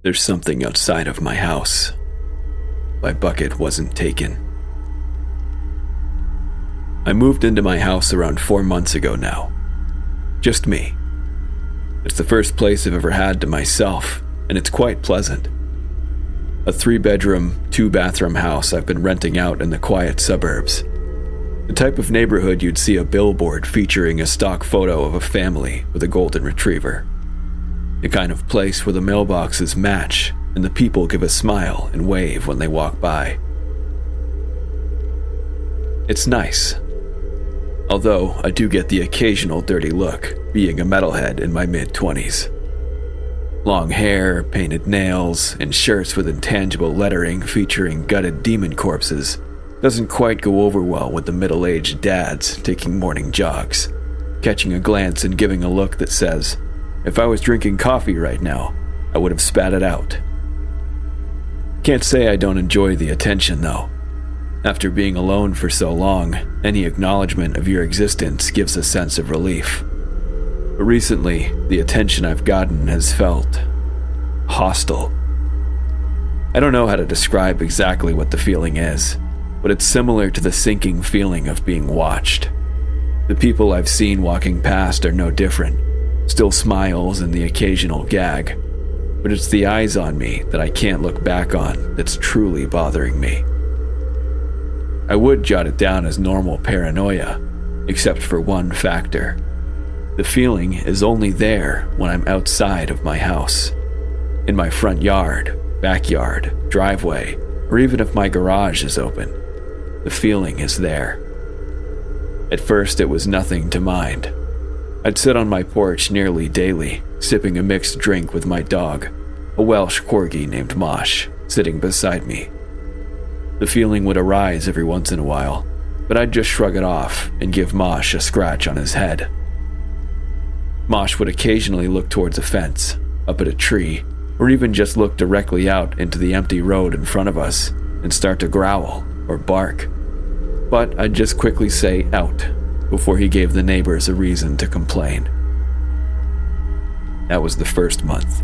There's Something Outside of My House by BucketWasntTaken. I moved into my house around 4 months ago now. Just me. It's the first place I've ever had to myself, and it's quite pleasant. A 3-bedroom, 2-bathroom house I've been renting out in the quiet suburbs. The type of neighborhood you'd see a billboard featuring a stock photo of a family with a golden retriever. The kind of place where the mailboxes match and the people give a smile and wave when they walk by. It's nice. Although I do get the occasional dirty look, being a metalhead in my mid-20s. Long hair, painted nails, and shirts with intangible lettering featuring gutted demon corpses doesn't quite go over well with the middle-aged dads taking morning jogs, catching a glance and giving a look that says, if I was drinking coffee right now, I would have spat it out. Can't say I don't enjoy the attention though. After being alone for so long, any acknowledgement of your existence gives a sense of relief. But recently, the attention I've gotten has felt hostile. I don't know how to describe exactly what the feeling is, but it's similar to the sinking feeling of being watched. The people I've seen walking past are no different, still smiles and the occasional gag, but it's the eyes on me that I can't look back on that's truly bothering me. I would jot it down as normal paranoia, except for one factor. The feeling is only there when I'm outside of my house. In my front yard, backyard, driveway, or even if my garage is open. The feeling is there. At first, it was nothing to mind. I'd sit on my porch nearly daily, sipping a mixed drink with my dog, a Welsh corgi named Mosh, sitting beside me. The feeling would arise every once in a while, but I'd just shrug it off and give Mosh a scratch on his head. Mosh would occasionally look towards a fence, up at a tree, or even just look directly out into the empty road in front of us and start to growl or bark. But I'd just quickly say out before he gave the neighbors a reason to complain. That was the first month.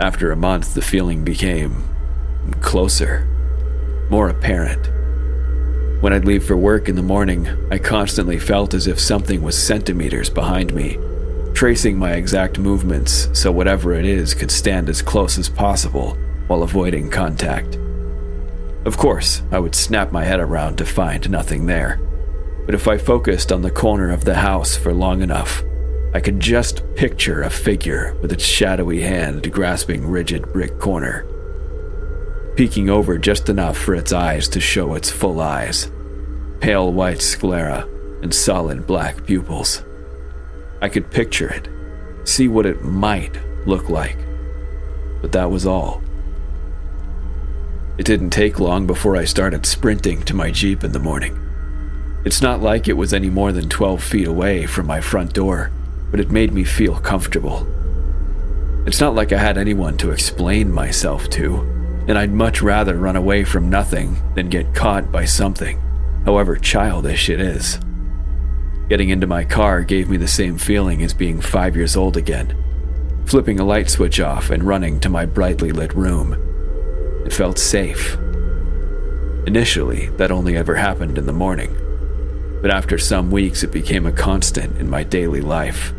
After a month, the feeling became closer, more apparent. When I'd leave for work in the morning, I constantly felt as if something was centimeters behind me, tracing my exact movements so whatever it is could stand as close as possible while avoiding contact. Of course, I would snap my head around to find nothing there, but if I focused on the corner of the house for long enough, I could just picture a figure with its shadowy hand grasping rigid brick corner, peeking over just enough for its eyes to show its full eyes, pale white sclera and solid black pupils. I could picture it, see what it might look like, but that was all. It didn't take long before I started sprinting to my Jeep in the morning. It's not like it was any more than 12 feet away from my front door, but it made me feel comfortable. It's not like I had anyone to explain myself to, and I'd much rather run away from nothing than get caught by something, however childish it is. Getting into my car gave me the same feeling as being 5 years old again, flipping a light switch off and running to my brightly lit room. It felt safe. Initially, that only ever happened in the morning, but after some weeks it became a constant in my daily life,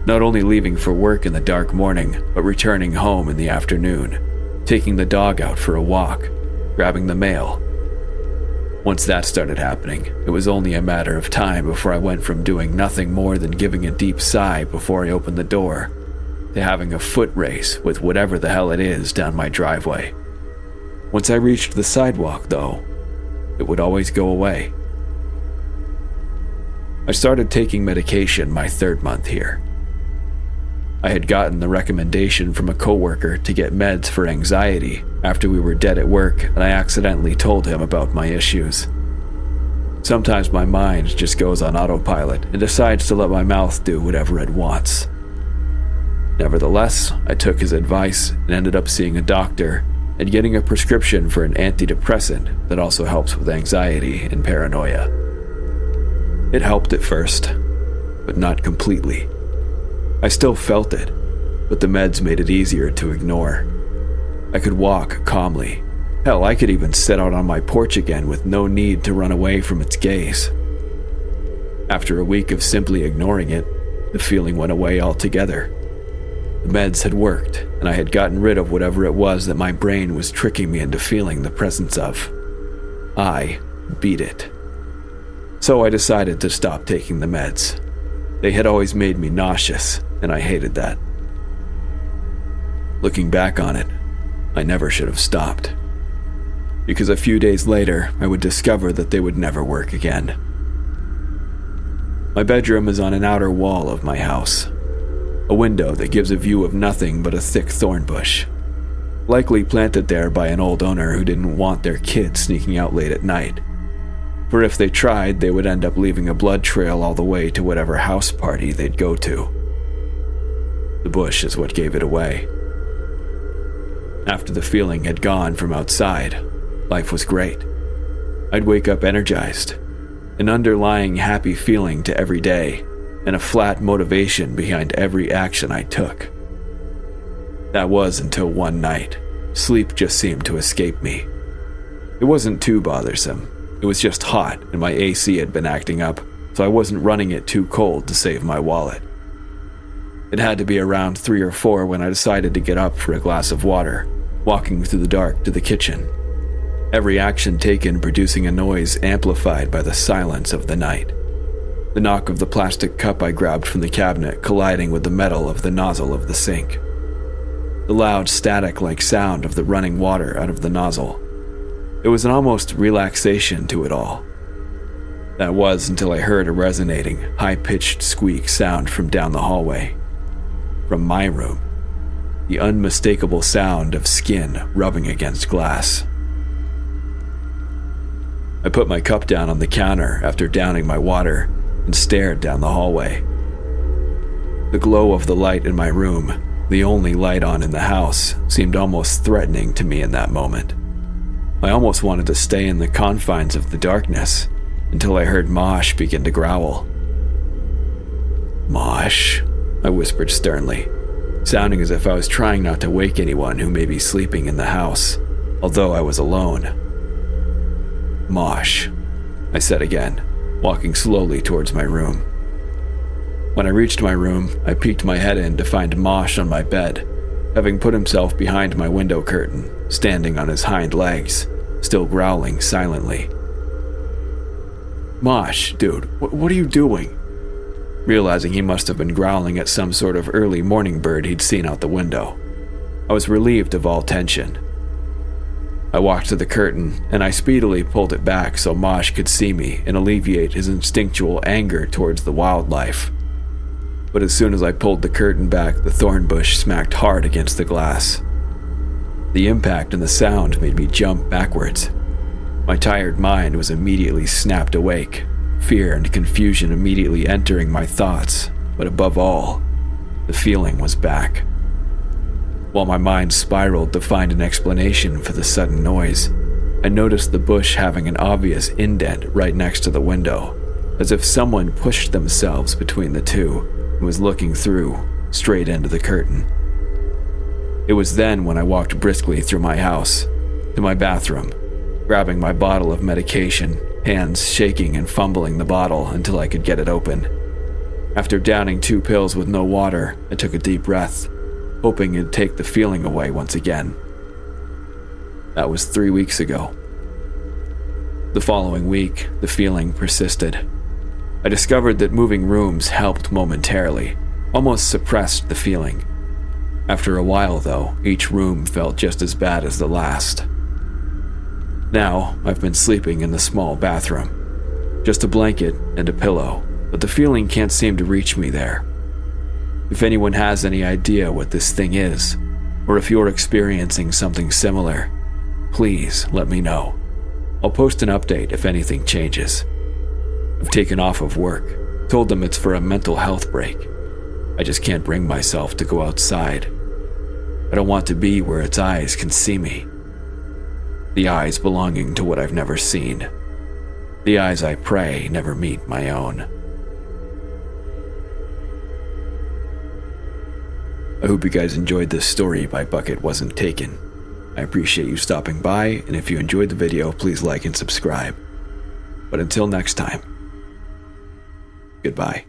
not only leaving for work in the dark morning, but returning home in the afternoon, taking the dog out for a walk, grabbing the mail. Once that started happening, it was only a matter of time before I went from doing nothing more than giving a deep sigh before I opened the door, to having a foot race with whatever the hell it is down my driveway. Once I reached the sidewalk, though, it would always go away. I started taking medication my 3rd month here. I had gotten the recommendation from a coworker to get meds for anxiety after we were dead at work and I accidentally told him about my issues. Sometimes my mind just goes on autopilot and decides to let my mouth do whatever it wants. Nevertheless, I took his advice and ended up seeing a doctor and getting a prescription for an antidepressant that also helps with anxiety and paranoia. It helped at first, but not completely. I still felt it, but the meds made it easier to ignore. I could walk calmly. Hell, I could even sit out on my porch again with no need to run away from its gaze. After a week of simply ignoring it, the feeling went away altogether. The meds had worked, and I had gotten rid of whatever it was that my brain was tricking me into feeling the presence of. I beat it. So I decided to stop taking the meds. They had always made me nauseous, and I hated that. Looking back on it, I never should have stopped. Because a few days later, I would discover that they would never work again. My bedroom is on an outer wall of my house. A window that gives a view of nothing but a thick thorn bush. Likely planted there by an old owner who didn't want their kids sneaking out late at night. For if they tried, they would end up leaving a blood trail all the way to whatever house party they'd go to. The bush is what gave it away. After the feeling had gone from outside, life was great. I'd wake up energized, an underlying happy feeling to every day, and a flat motivation behind every action I took. That was until one night. Sleep just seemed to escape me. It wasn't too bothersome. It was just hot and my AC had been acting up, so I wasn't running it too cold to save my wallet. It had to be around 3 or 4 when I decided to get up for a glass of water, walking through the dark to the kitchen. Every action taken producing a noise amplified by the silence of the night. The knock of the plastic cup I grabbed from the cabinet colliding with the metal of the nozzle of the sink. The loud static-like sound of the running water out of the nozzle. It was an almost relaxation to it all. That was until I heard a resonating, high-pitched squeak sound from down the hallway. From my room. The unmistakable sound of skin rubbing against glass. I put my cup down on the counter after downing my water and stared down the hallway. The glow of the light in my room, the only light on in the house, seemed almost threatening to me in that moment. I almost wanted to stay in the confines of the darkness until I heard Mosh begin to growl. "Mosh," I whispered sternly, sounding as if I was trying not to wake anyone who may be sleeping in the house, although I was alone. "Mosh," I said again, walking slowly towards my room. When I reached my room, I peeked my head in to find Mosh on my bed, having put himself behind my window curtain, standing on his hind legs, still growling silently. "Mosh, dude, what are you doing?" Realizing he must have been growling at some sort of early morning bird he'd seen out the window, I was relieved of all tension. I walked to the curtain, and I speedily pulled it back so Mosh could see me and alleviate his instinctual anger towards the wildlife. But as soon as I pulled the curtain back, the thorn bush smacked hard against the glass. The impact and the sound made me jump backwards. My tired mind was immediately snapped awake, fear and confusion immediately entering my thoughts, but above all, the feeling was back. While my mind spiraled to find an explanation for the sudden noise, I noticed the bush having an obvious indent right next to the window, as if someone pushed themselves between the two and was looking through, straight into the curtain. It was then when I walked briskly through my house, to my bathroom, grabbing my bottle of medication, hands shaking and fumbling the bottle until I could get it open. After downing 2 pills with no water, I took a deep breath, hoping it'd take the feeling away once again. That was 3 weeks ago. The following week, the feeling persisted. I discovered that moving rooms helped momentarily, almost suppressed the feeling. After a while, though, each room felt just as bad as the last. Now, I've been sleeping in the small bathroom. Just a blanket and a pillow, but the feeling can't seem to reach me there. If anyone has any idea what this thing is, or if you're experiencing something similar, please let me know. I'll post an update if anything changes. I've taken off of work, told them it's for a mental health break. I just can't bring myself to go outside. I don't want to be where its eyes can see me. The eyes belonging to what I've never seen. The eyes I pray never meet my own. I hope you guys enjoyed this story by Bucket Wasn't Taken. I appreciate you stopping by, and if you enjoyed the video, please like and subscribe. But until next time, goodbye.